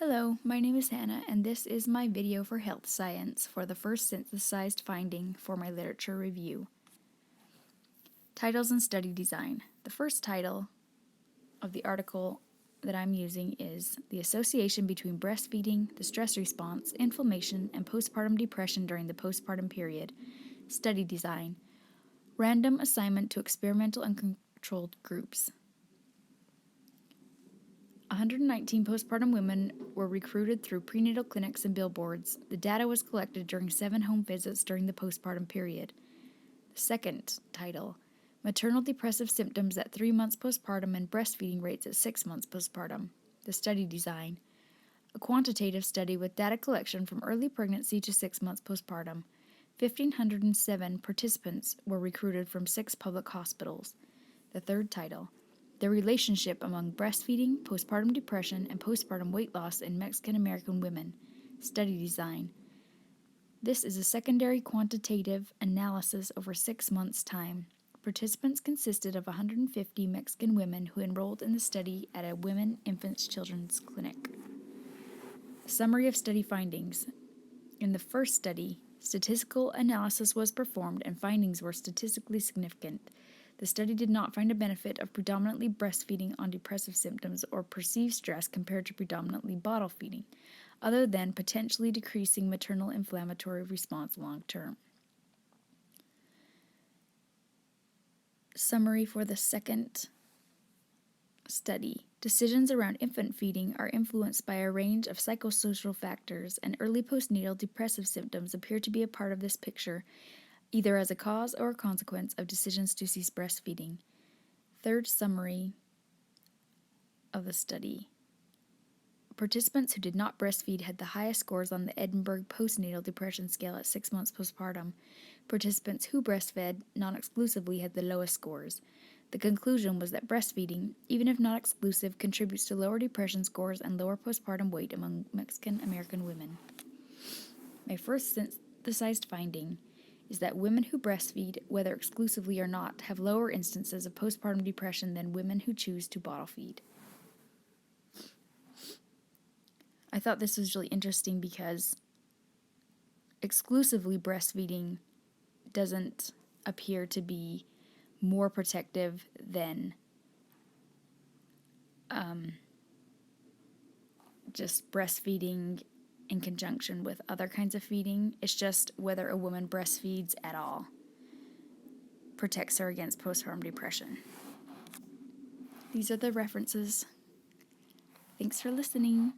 Hello, my name is Hannah, and this is my video for health science for the first synthesized finding for my literature review. Titles and study design. The first title of the article that I'm using is The Association Between Breastfeeding, the Stress Response, Inflammation, and Postpartum Depression During the Postpartum Period. Study design. Random assignment to experimental and controlled groups. 119 postpartum women were recruited through prenatal clinics and billboards. The data was collected during 7 home visits during the postpartum period. The second title, Maternal Depressive Symptoms at 3 months postpartum and Breastfeeding Rates at 6 months postpartum. The study design, a quantitative study with data collection from early pregnancy to 6 months postpartum. 1,507 participants were recruited from 6 public hospitals. The third title, the relationship among breastfeeding, postpartum depression, and postpartum weight loss in Mexican American women. Study design. This is a secondary quantitative analysis over 6 months' time. Participants consisted of 150 Mexican women who enrolled in the study at a women, infants, children's clinic. Summary of study findings. In the first study, statistical analysis was performed and findings were statistically significant. The study did not find a benefit of predominantly breastfeeding on depressive symptoms or perceived stress compared to predominantly bottle feeding, other than potentially decreasing maternal inflammatory response long term. Summary for the second study. Decisions around infant feeding are influenced by a range of psychosocial factors, and early postnatal depressive symptoms appear to be a part of this picture, either as a cause or a consequence of decisions to cease breastfeeding. Third summary of the study. Participants who did not breastfeed had the highest scores on the Edinburgh Postnatal Depression Scale at 6 months postpartum. Participants who breastfed non-exclusively had the lowest scores. The conclusion was that breastfeeding, even if not exclusive, contributes to lower depression scores and lower postpartum weight among Mexican American women. My first synthesized finding is that women who breastfeed, whether exclusively or not, have lower instances of postpartum depression than women who choose to bottle feed. I thought this was really interesting because exclusively breastfeeding doesn't appear to be more protective than just breastfeeding in conjunction with other kinds of feeding. It's just whether a woman breastfeeds at all protects her against postpartum depression. These are the references. Thanks for listening.